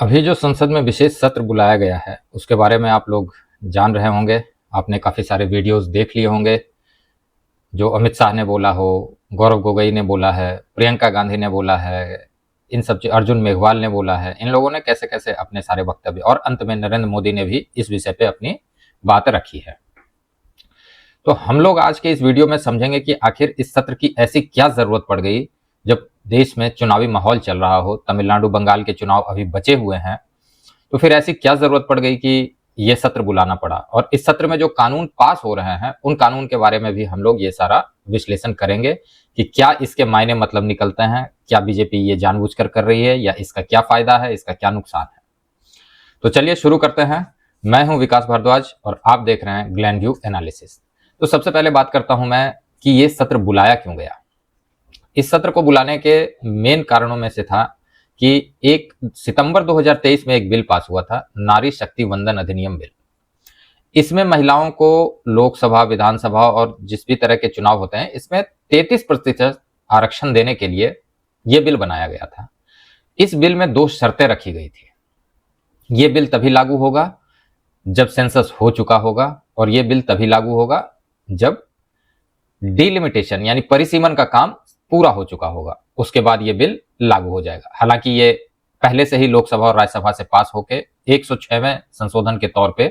अभी जो संसद में विशेष सत्र बुलाया गया है उसके बारे में आप लोग जान रहे होंगे। आपने काफ़ी सारे वीडियोस देख लिए होंगे। जो अमित शाह ने बोला हो, गौरव गोगोई ने बोला है, प्रियंका गांधी ने बोला है, इन सब अर्जुन मेघवाल ने बोला है, इन लोगों ने कैसे कैसे अपने सारे वक्तव्य, और अंत में नरेंद्र मोदी ने भी इस विषय पे अपनी बात रखी है। तो हम लोग आज के इस वीडियो में समझेंगे कि आखिर इस सत्र की ऐसी क्या जरूरत पड़ गई जब देश में चुनावी माहौल चल रहा हो, तमिलनाडु बंगाल के चुनाव अभी बचे हुए हैं, तो फिर ऐसी क्या जरूरत पड़ गई कि ये सत्र बुलाना पड़ा। और इस सत्र में जो कानून पास हो रहे हैं उन कानून के बारे में भी हम लोग ये सारा विश्लेषण करेंगे कि क्या इसके मायने मतलब निकलते हैं, क्या बीजेपी ये जानबूझकर कर रही है या इसका क्या फायदा है, इसका क्या नुकसान है। तो चलिए शुरू करते हैं। मैं हूं विकास भारद्वाज और आप देख रहे हैं ग्लैन व्यू एनालिसिस। तो सबसे पहले बात करता हूं मैं कि ये सत्र बुलाया क्यों गया। इस सत्र को बुलाने के मेन कारणों में से था कि 1 सितंबर 2023 में एक बिल पास हुआ था, नारी शक्ति वंदन अधिनियम बिल। इसमें महिलाओं को लोकसभा, विधानसभा और जिस भी तरह के चुनाव होते हैं इसमें 33% आरक्षण देने के लिए यह बिल बनाया गया था। इस बिल में 2 शर्तें रखी गई थी। यह बिल तभी लागू होगा जब सेंसस हो चुका होगा, और यह बिल तभी लागू होगा जब डिलिमिटेशन यानी परिसीमन का काम पूरा हो चुका होगा। उसके बाद यह बिल लागू हो जाएगा। हालांकि ये पहले से ही लोकसभा और राज्यसभा से पास होकर 106वें संशोधन के तौर पे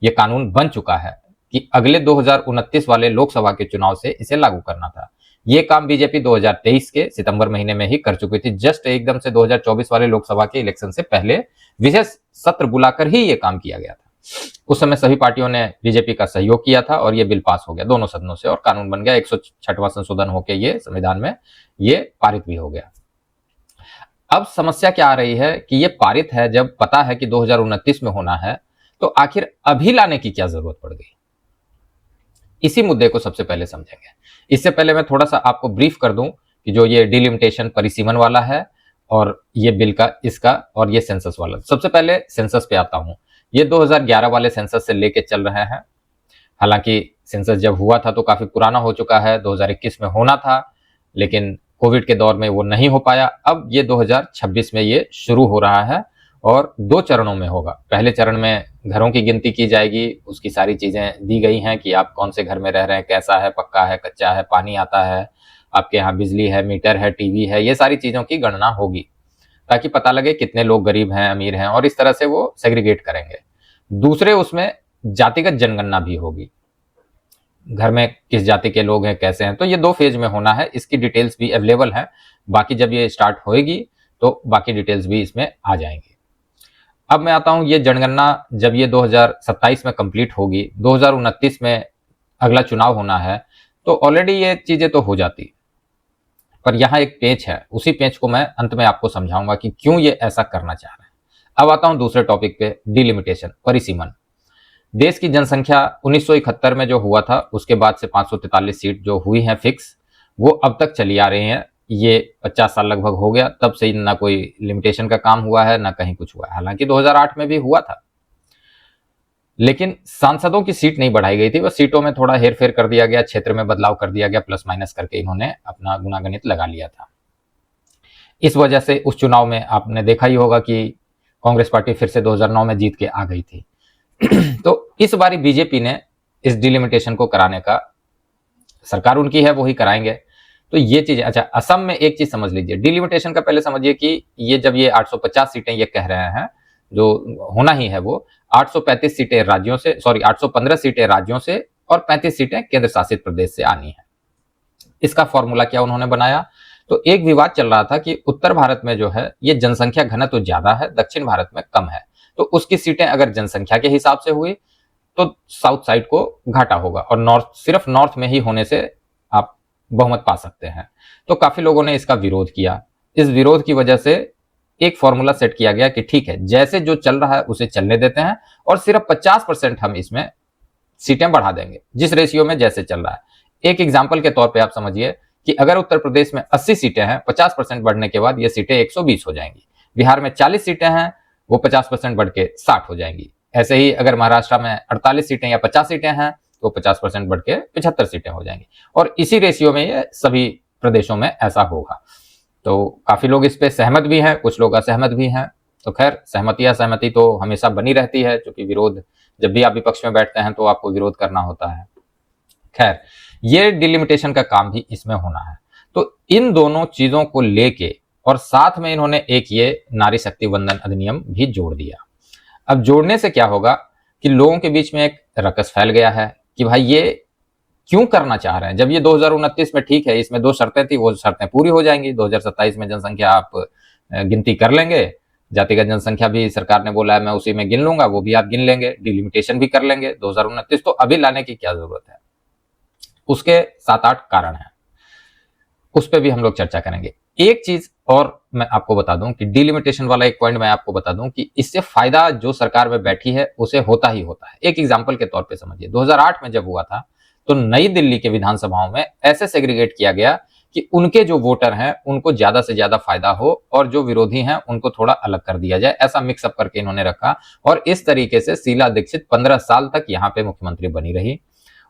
यह कानून बन चुका है कि अगले 2029 वाले लोकसभा के चुनाव से इसे लागू करना था। यह काम बीजेपी 2023 के सितंबर महीने में ही कर चुकी थी। जस्ट एकदम से 2024 वाले लोकसभा के इलेक्शन से पहले विशेष सत्र बुलाकर ही यह काम किया गया था। उस समय सभी पार्टियों ने बीजेपी का सहयोग किया था और यह बिल पास हो गया दोनों सदनों से और कानून बन गया। 106वां संशोधन होकर ये संविधान में ये पारित भी हो गया। अब समस्या क्या आ रही है कि ये पारित है जब पता है कि 2029 में होना है, तो आखिर अभी लाने की क्या जरूरत पड़ गई। इसी मुद्दे को सबसे पहले समझेंगे। इससे पहले मैं थोड़ा सा आपको ब्रीफ कर दूं कि जो ये डिलिमिटेशन परिसीमन वाला है और ये बिल का इसका और ये सेंसस वाला। सबसे पहले सेंसस पे आता हूं। ये 2011 वाले सेंसस से लेके चल रहे हैं। हालांकि सेंसस जब हुआ था तो काफी पुराना हो चुका है, 2021 में होना था, लेकिन कोविड के दौर में वो नहीं हो पाया। अब ये 2026 में ये शुरू हो रहा है और 2 चरणों में होगा। पहले चरण में घरों की गिनती की जाएगी, उसकी सारी चीजें दी गई हैं कि आप कौन से घर में रह रहे हैं, कैसा है, पक्का है, कच्चा है, पानी आता है, आपके यहाँ बिजली है, मीटर है, टीवी है, ये सारी चीजों की गणना होगी ताकि पता लगे कितने लोग गरीब हैं, अमीर हैं, और इस तरह से वो सेग्रीगेट करेंगे। दूसरे उसमें जातिगत जनगणना भी होगी, घर में किस जाति के लोग हैं, कैसे हैं। तो ये 2 फेज में होना है। इसकी डिटेल्स भी अवेलेबल है। बाकी जब ये स्टार्ट होएगी तो बाकी डिटेल्स भी इसमें आ जाएंगी। अब मैं आता हूं, ये जनगणना जब ये 2027 में कंप्लीट होगी, 2029 में अगला चुनाव होना है, तो ऑलरेडी ये चीजें तो हो जाती, पर यहां एक पेच है। उसी पेच को मैं अंत में आपको समझाऊंगा कि क्यों ये ऐसा करना चाह रहे हैं। अब आता हूं दूसरे टॉपिक पे, डिलिमिटेशन परिसीमन। देश की जनसंख्या 1971 में जो हुआ था उसके बाद से 543 सीट जो हुई हैं फिक्स, वो अब तक चली आ रही हैं। ये 50 साल लगभग हो गया, तब से ना कोई लिमिटेशन का काम हुआ है ना कहीं कुछ हुआ है। हालांकि 2008 में भी हुआ था, लेकिन सांसदों की सीट नहीं बढ़ाई गई थी, बस सीटों में थोड़ा हेरफेर कर दिया गया, क्षेत्र में बदलाव कर दिया गया, प्लस माइनस करके इन्होंने अपना गुणागणित लगा लिया था। इस वजह से उस चुनाव में आपने देखा ही होगा कि कांग्रेस पार्टी फिर से 2009 में जीत के आ गई थी। तो इस बारी बीजेपी ने इस डिलिमिटेशन को कराने का, सरकार उनकी है, वो ही कराएंगे। तो ये चीज, अच्छा असम में एक चीज समझ लीजिए, डिलिमिटेशन का पहले समझिए कि ये जब ये 850 सीटें ये कह रहे हैं, जो होना ही है वो 835 सीटें राज्यों से, 815 सीटें राज्यों से और 35 सीटें केंद्र शासित प्रदेश से आनी है। इसका फॉर्मूला क्या उन्होंने बनाया, तो एक विवाद चल रहा था कि उत्तर भारत में जो है ये जनसंख्या घनत्व ज्यादा है, दक्षिण भारत में कम है, तो उसकी सीटें अगर जनसंख्या के हिसाब से हुई तो साउथ साइड को घाटा होगा और नॉर्थ, सिर्फ नॉर्थ में ही होने से आप बहुमत पा सकते हैं। तो काफी लोगों ने इसका विरोध किया। इस विरोध की वजह से एक फॉर्मूला सेट किया गया कि ठीक है, जैसे जो चल रहा है उसे चलने देते हैं और सिर्फ 50% हम इसमें सीटें बढ़ा देंगे, जिस रेशियो में जैसे चल रहा है। एक एग्जाम्पल के तौर पर आप समझिए कि अगर उत्तर प्रदेश में 80 सीटें हैं, 50% बढ़ने के बाद ये सीटें 120 हो जाएंगी। बिहार में 40 सीटें हैं, वो 50% बढ़ के 60 हो जाएंगी। ऐसे ही अगर महाराष्ट्र में 48 सीटें या 50 सीटें हैं तो 50% बढ़ के 75 सीटें हो जाएंगी, और इसी रेशियो में ये सभी प्रदेशों में ऐसा होगा। तो काफी लोग इस पे सहमत भी हैं, कुछ लोग असहमत भी हैं। तो खैर सहमति असहमति तो हमेशा बनी रहती है, क्योंकि विरोध जब भी आप विपक्ष में बैठते हैं तो आपको विरोध करना होता है। खैर ये डिलिमिटेशन का काम भी इसमें होना है। तो इन दोनों चीजों को लेके और साथ में इन्होंने एक ये नारी शक्ति वंदन अधिनियम भी जोड़ दिया। अब जोड़ने से क्या होगा कि लोगों के बीच में एक रकस फैल गया है कि भाई ये क्यों करना चाह रहे हैं, जब ये 2029 में ठीक है, इसमें 2 शर्तें थी, वो शर्तें पूरी हो जाएंगी। 2027 में जनसंख्या आप गिनती कर लेंगे, जातिगत जनसंख्या भी सरकार ने बोला है मैं उसी में गिन लूंगा, वो भी आप गिन लेंगे, डिलिमिटेशन भी कर लेंगे 2029, तो अभी लाने की क्या जरूरत है। उसके 7-8 कारण हैं, उस पर भी हम लोग चर्चा करेंगे। एक चीज और मैं आपको बता दूं कि डिलिमिटेशन वाला एक पॉइंट मैं आपको बता दूं कि इससे फायदा जो सरकार में बैठी है उसे होता ही होता है। एक एग्जांपल के तौर पे समझिए, 2008 में जब हुआ था तो नई दिल्ली के विधानसभाओं में ऐसे सेग्रीगेट किया गया कि उनके जो वोटर हैं उनको ज्यादा से ज्यादा फायदा हो और जो विरोधी हैं उनको थोड़ा अलग कर दिया जाए, ऐसा मिक्सअप करके इन्होंने रखा। और इस तरीके से शीला दीक्षित 15 साल तक यहाँ पे मुख्यमंत्री बनी रही।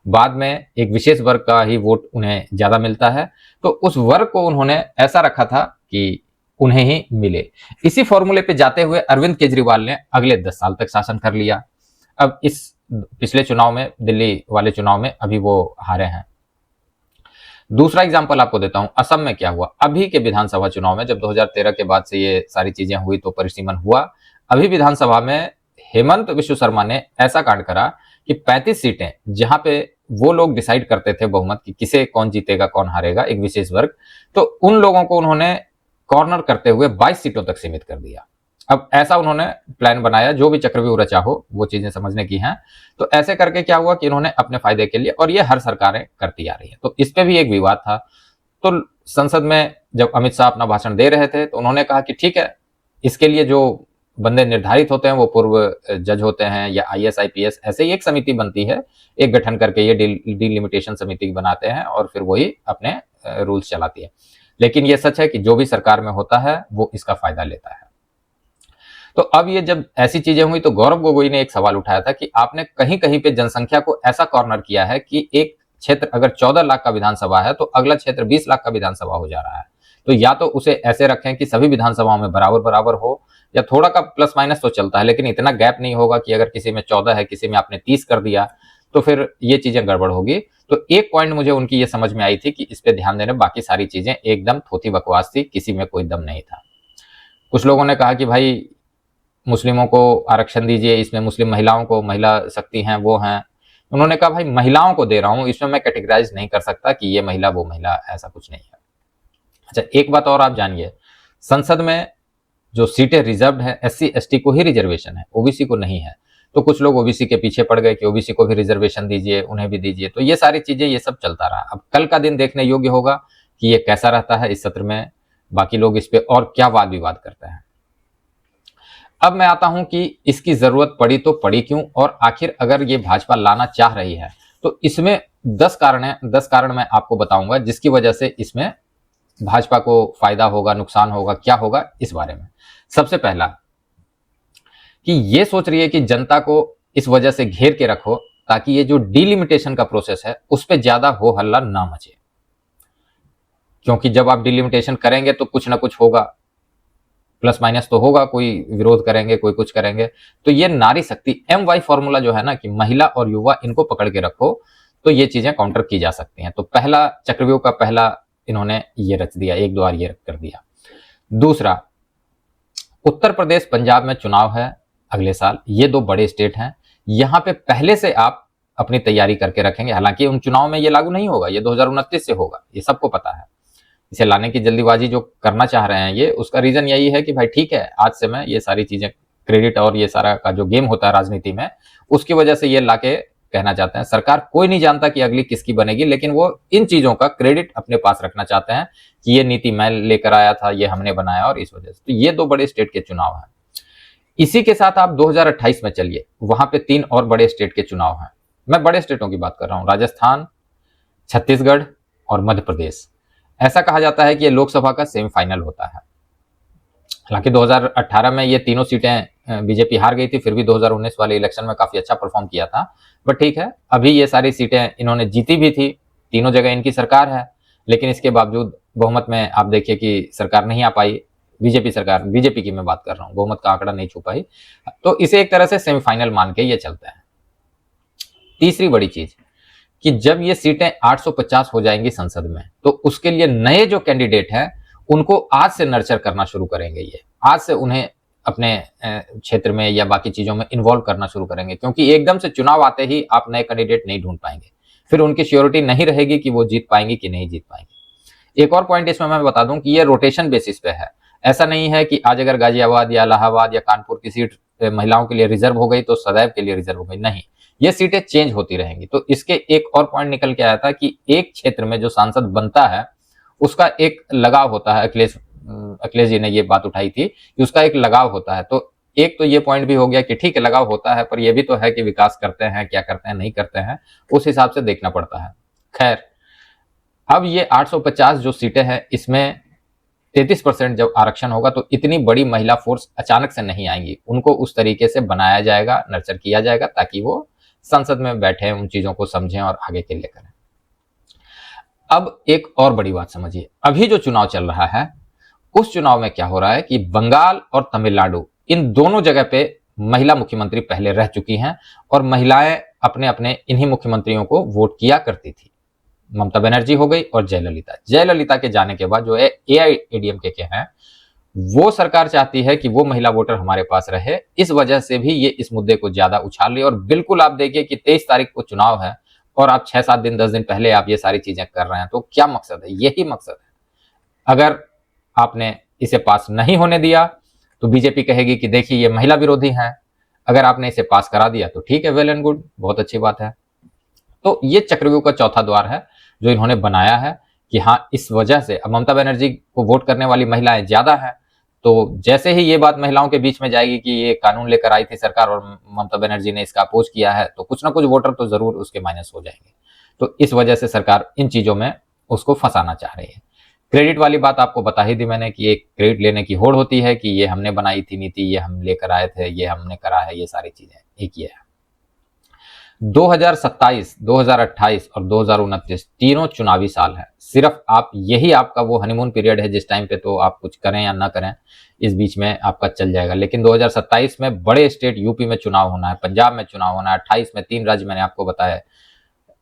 बाद में एक विशेष वर्ग का ही वोट उन्हें ज्यादा मिलता है, तो उस वर्ग को उन्होंने ऐसा रखा था कि उन्हें ही मिले। इसी फॉर्मूले पे जाते हुए अरविंद केजरीवाल ने अगले 10 साल तक शासन कर लिया। अब इस पिछले चुनाव में, दिल्ली वाले चुनाव में अभी वो हारे हैं। दूसरा एग्जांपल आपको देता हूं, असम में क्या हुआ। अभी के विधानसभा चुनाव में जब 2013 के बाद से ये सारी चीजें हुई तो परिसीमन हुआ। अभी विधानसभा में हेमंत विश्व शर्मा ने ऐसा कांड करा कि 35 सीटें जहां पे वो लोग डिसाइड करते थे बहुमत कि किसे कौन जीतेगा कौन हारेगा, एक विशेष वर्ग, तो उन लोगों को उन्होंने कॉर्नर करते हुए 22 सीटों तक सीमित कर दिया। अब ऐसा उन्होंने प्लान बनाया, जो भी चक्रव्यूह रचा हो वो चीजें समझने की हैं। तो ऐसे करके क्या हुआ कि इन्होंने अपने फायदे के लिए, और ये हर सरकारें करती आ रही है, तो इस पे भी एक विवाद था। तो संसद में जब अमित शाह अपना भाषण दे रहे थे तो उन्होंने कहा कि ठीक है, इसके लिए जो बंदे निर्धारित होते हैं वो पूर्व जज होते हैं या IAS IPS, ऐसे ही एक समिति बनती है, एक गठन करके ये डिलिमिटेशन समिति बनाते हैं और फिर वही अपने रूल्स चलाती है। लेकिन ये सच है कि जो भी सरकार में होता है वो इसका फायदा लेता है। तो अब ये जब ऐसी चीजें हुई तो गौरव गोगोई ने एक सवाल उठाया था कि आपने कहीं कहीं पे जनसंख्या को ऐसा कॉर्नर किया है कि एक क्षेत्र अगर 14 लाख का विधानसभा है तो अगला क्षेत्र 20 लाख का विधानसभा हो जा रहा है। तो या तो उसे ऐसे रखें कि सभी विधानसभाओं में बराबर बराबर हो, या थोड़ा का प्लस माइनस तो चलता है, लेकिन इतना गैप नहीं होगा कि अगर किसी में 14 है किसी में आपने 30 कर दिया तो फिर ये चीजें गड़बड़ होगी। तो एक पॉइंट मुझे उनकी ये समझ में आई थी कि इस पे ध्यान देने, बाकी सारी चीजें एकदम थोथी बकवास थी, किसी में कोई दम नहीं था। कुछ लोगों ने कहा कि भाई मुस्लिमों को आरक्षण दीजिए, इसमें मुस्लिम महिलाओं को, महिला शक्ति हैं वो हैं। उन्होंने कहा भाई महिलाओं को दे रहा हूं, इसमें मैं कैटेगराइज नहीं कर सकता कि ये महिला वो महिला, ऐसा कुछ नहीं है। अच्छा एक बात और आप जानिए, संसद में जो सीटें रिजर्व्ड है SC ST को ही रिजर्वेशन है, OBC को नहीं है। तो कुछ लोग OBC के पीछे पड़ गए कि OBC को भी रिजर्वेशन दीजिए, उन्हें भी दीजिए। तो ये सारी चीजें, ये सब चलता रहा। अब कल का दिन देखने योग्य होगा कि ये कैसा रहता है इस सत्र में, बाकी लोग इस पे और क्या वाद विवाद करते हैं। अब मैं आता हूं कि इसकी जरूरत पड़ी तो पड़ी क्यों, और आखिर अगर ये भाजपा लाना चाह रही है तो इसमें 10 कारण है। 10 कारण मैं आपको बताऊंगा जिसकी वजह से इसमें भाजपा को फायदा होगा, नुकसान होगा, क्या होगा इस बारे में। सबसे पहला कि ये सोच रही है कि जनता को इस वजह से घेर के रखो ताकि ये जो डिलिमिटेशन का प्रोसेस है उस पर ज्यादा हो हल्ला ना मचे, क्योंकि जब आप डिलिमिटेशन करेंगे तो कुछ ना कुछ होगा, प्लस माइनस तो होगा, कोई विरोध करेंगे, कोई कुछ करेंगे। तो ये नारी शक्ति MY फॉर्मूला जो है ना कि महिला और युवा, इनको पकड़ के रखो तो ये चीजें काउंटर की जा सकती हैं। तो पहला चक्रव्यूह का पहला इन्होंने ये रच दिया, एक द्वार ये कर दिया। दूसरा, उत्तर प्रदेश पंजाब में चुनाव है अगले साल, ये 2 बड़े स्टेट हैं, यहां पे पहले से आप अपनी तैयारी करके रखेंगे। हालांकि उन चुनाव में ये लागू नहीं होगा, ये 2029 से होगा, ये सबको पता है। इसे लाने की जल्दीबाजी जो करना चाह रहे हैं ये, उसका रीजन यही है कि भाई ठीक है, आज से मैं ये सारी चीजें, क्रेडिट और ये सारा का जो गेम होता है राजनीति में, उसकी वजह से ये लाके कहना चाहते हैं। सरकार कोई नहीं जानता कि अगली किसकी बनेगी, लेकिन वो इन चीजों का क्रेडिट अपने पास रखना चाहते हैं कि ये नीति मैं लेकर आया था, ये हमने बनाया, और इस वजह से। तो ये 2 बड़े स्टेट के चुनाव हैं। इसी के साथ आप 2028 में चलिए, वहां पे 3 और बड़े स्टेट के चुनाव हैं। मैं बड़े स्टेटों की बात कर रहा हूं, राजस्थान, छत्तीसगढ़ और मध्य प्रदेश। ऐसा कहा जाता है कि ये लोकसभा का सेमीफाइनल होता है। हालांकि 2018 में ये तीनों सीटें बीजेपी हार गई थी, फिर भी 2019 वाले इलेक्शन में काफी अच्छा परफॉर्म किया था। बट ठीक है, अभी ये सारी सीटें इन्होंने जीती भी थी, तीनों जगह इनकी सरकार है, लेकिन इसके बावजूद बहुमत में आप देखिए कि सरकार नहीं आ पाई। बीजेपी सरकार, बीजेपी की मैं बात कर रहा हूँ, बहुमत का आंकड़ा नहीं छू पाई, तो इसे एक तरह से सेमीफाइनल मान के ये चलता है। तीसरी बड़ी चीज कि जब ये सीटें 850 हो जाएंगी संसद में, तो उसके लिए नए जो कैंडिडेट हैं उनको आज से नर्चर करना शुरू करेंगे, ये आज से उन्हें अपने क्षेत्र में या बाकी चीजों में इन्वॉल्व करना शुरू करेंगे, क्योंकि एकदम से चुनाव आते ही आप नए कैंडिडेट नहीं ढूंढ पाएंगे, फिर उनकी श्योरिटी नहीं रहेगी कि वो जीत पाएंगे कि नहीं जीत पाएंगे। एक और पॉइंट इसमें मैं बता दूं कि ये रोटेशन बेसिस पे है, ऐसा नहीं है कि आज अगर गाजियाबाद या इलाहाबाद या कानपुर की सीट महिलाओं के लिए रिजर्व हो गई तो सदैव के लिए रिजर्व हो गई, नहीं, ये सीटें चेंज होती रहेंगी। तो इसके एक और पॉइंट निकल के आया था कि एक क्षेत्र में जो सांसद बनता है उसका एक लगाव होता है, अखिलेश जी ने ये बात उठाई थी कि उसका एक लगाव होता है। तो एक तो ये पॉइंट भी हो गया कि ठीक है लगाव होता है, पर ये भी तो है कि विकास करते हैं, क्या करते हैं, नहीं करते हैं, उस हिसाब से देखना पड़ता है। खैर, अब ये 850 जो सीटें हैं इसमें 33% जब आरक्षण होगा तो इतनी बड़ी महिला फोर्स अचानक से नहीं आएंगी, उनको उस तरीके से बनाया जाएगा, नर्चर किया जाएगा ताकि वो संसद में बैठे, उन चीजों को समझें और आगे के लिए करें। अब एक और बड़ी बात समझिए, अभी जो चुनाव चल रहा है उस चुनाव में क्या हो रहा है कि बंगाल और तमिलनाडु इन दोनों जगह पे महिला मुख्यमंत्री पहले रह चुकी हैं और महिलाएं अपने अपने इन्हीं मुख्यमंत्रियों को वोट किया करती थी। ममता बनर्जी हो गई और जयललिता के जाने के बाद जो है एआईएडीएमके के हैं, वो सरकार चाहती है कि वो महिला वोटर हमारे पास रहे, इस वजह से भी ये इस मुद्दे को ज्यादा उछाल रही है। और बिल्कुल आप देखिए कि 23 तारीख को चुनाव है और आप 6-7 दिन 10 दिन पहले आप ये सारी चीजें कर रहे हैं, तो क्या मकसद है? यही मकसद है। अगर आपने इसे पास नहीं होने दिया तो बीजेपी कहेगी कि देखिए ये महिला विरोधी हैं, अगर आपने इसे पास करा दिया तो ठीक है, वेल एंड गुड, बहुत अच्छी बात है। तो ये चक्रव्यूह का चौथा द्वार है जो इन्होंने बनाया है कि हाँ, इस वजह से अब ममता बनर्जी को वोट करने वाली महिलाएं ज्यादा हैं, तो जैसे ही ये बात महिलाओं के बीच में जाएगी कि ये कानून लेकर आई थी सरकार और ममता बनर्जी ने इसका अपोज किया है, तो कुछ ना कुछ वोटर तो जरूर उसके माइनस हो जाएंगे। तो इस वजह से सरकार इन चीजों में उसको फंसाना चाह रही है। क्रेडिट वाली बात आपको बता ही दी मैंने कि एक क्रेडिट लेने की होड़ होती है कि ये हमने बनाई थी नीति, ये हम लेकर आए थे, ये हमने करा है, ये सारी चीजें एक ये है। 2027, 2028 और 2029 तीनों चुनावी साल है। सिर्फ आप यही आपका वो हनीमून पीरियड है जिस टाइम पे तो आप कुछ करें या ना करें, इस बीच में आपका चल जाएगा। लेकिन 2027 में बड़े स्टेट, यूपी में चुनाव होना है, पंजाब में चुनाव होना है, 28 में 3 राज्य मैंने आपको बताया,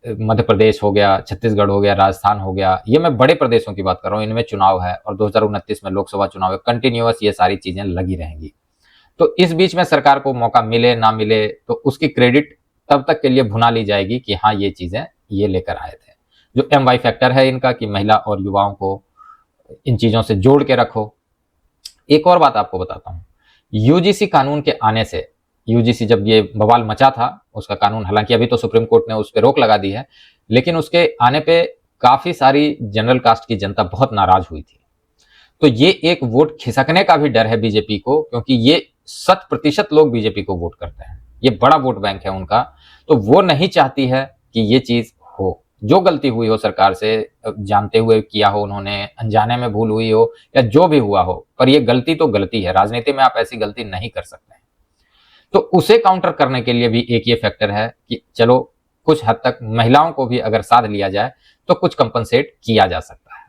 मध्य प्रदेश हो गया, छत्तीसगढ़ हो गया, राजस्थान हो गया, ये मैं बड़े प्रदेशों की बात कर रहा हूँ, इनमें चुनाव है। और 2029 में लोकसभा चुनाव है, कंटिन्यूअस ये सारी चीजें लगी रहेंगी। तो इस बीच में सरकार को मौका मिले ना मिले तो उसकी क्रेडिट तब तक के लिए भुना ली जाएगी कि हाँ ये चीजें ये लेकर आए थे। जो MY फैक्टर है इनका कि महिला और युवाओं को इन चीजों से जोड़ के रखो। एक और बात आपको बताता हूँ, यूजीसी कानून के आने से, यूजीसी जब ये बवाल मचा था उसका कानून, हालांकि अभी तो सुप्रीम कोर्ट ने उस पर रोक लगा दी है, लेकिन उसके आने पे काफी सारी जनरल कास्ट की जनता बहुत नाराज हुई थी। तो ये एक वोट खिसकने का भी डर है बीजेपी को, क्योंकि ये 100% लोग बीजेपी को वोट करते हैं, ये बड़ा वोट बैंक है उनका, तो वो नहीं चाहती है कि ये चीज हो। जो गलती हुई हो सरकार से, जानते हुए किया हो उन्होंने, अनजाने में भूल हुई हो या जो भी हुआ हो, पर ये गलती तो गलती है, राजनीति में आप ऐसी गलती नहीं कर सकते। तो उसे काउंटर करने के लिए भी एक ये फैक्टर है कि चलो कुछ हद तक महिलाओं को भी अगर साथ लिया जाए तो कुछ कंपनसेट किया जा सकता है।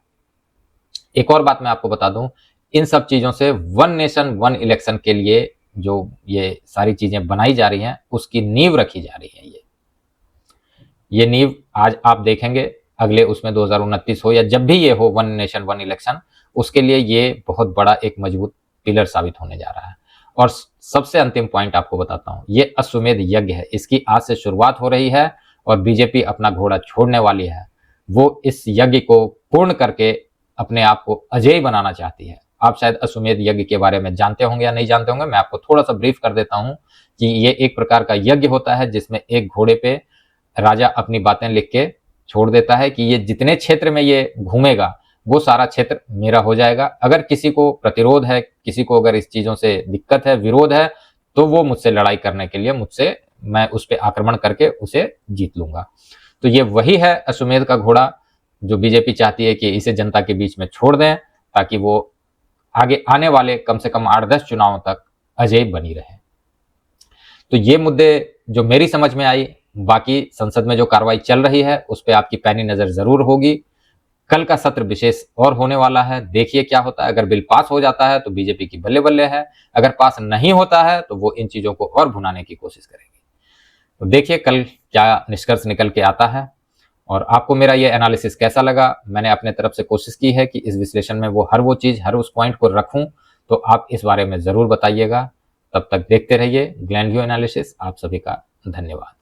एक और बात मैं आपको बता दूं, इन सब चीजों से वन नेशन वन इलेक्शन के लिए जो ये सारी चीजें बनाई जा रही हैं उसकी नींव रखी जा रही है। ये नींव आज आप देखेंगे अगले उसमें 2029 हो या जब भी ये हो वन नेशन वन इलेक्शन, उसके लिए ये बहुत बड़ा एक मजबूत पिलर साबित होने जा रहा है। और सबसे अंतिम पॉइंट आपको बताता हूं, ये अश्वमेध यज्ञ है, इसकी आज से शुरुआत हो रही है और बीजेपी अपना घोड़ा छोड़ने वाली है। वो इस यज्ञ को पूर्ण करके अपने आप को अजेय बनाना चाहती है। आप शायद अश्वमेध यज्ञ के बारे में जानते होंगे या नहीं जानते होंगे, मैं आपको थोड़ा सा ब्रीफ कर देता हूं कि ये एक प्रकार का यज्ञ होता है जिसमें एक घोड़े पे राजा अपनी बातें लिख के छोड़ देता है कि ये जितने क्षेत्र में ये घूमेगा वो सारा क्षेत्र मेरा हो जाएगा। अगर किसी को प्रतिरोध है, किसी को अगर इस चीजों से दिक्कत है, विरोध है, तो वो मुझसे लड़ाई करने के लिए, मुझसे, मैं उस पर आक्रमण करके उसे जीत लूंगा। तो ये वही है अश्वमेध का घोड़ा जो बीजेपी चाहती है कि इसे जनता के बीच में छोड़ दें ताकि वो आगे आने वाले कम से कम 8-10 चुनावों तक अजेय बनी रहे। तो ये मुद्दे जो मेरी समझ में आई, बाकी संसद में जो कार्रवाई चल रही है उस पर आपकी पैनी नजर जरूर होगी। कल का सत्र विशेष और होने वाला है, देखिए क्या होता है। अगर बिल पास हो जाता है तो बीजेपी की बल्ले बल्ले है, अगर पास नहीं होता है तो वो इन चीजों को और भुनाने की कोशिश करेगी। तो देखिए कल क्या निष्कर्ष निकल के आता है। और आपको मेरा ये एनालिसिस कैसा लगा, मैंने अपने तरफ से कोशिश की है कि इस विश्लेषण में वो हर वो चीज, हर उस पॉइंट को रखूं, तो आप इस बारे में जरूर बताइएगा। तब तक देखते रहिए ग्लैंड व्यू एनालिसिस। आप सभी का धन्यवाद।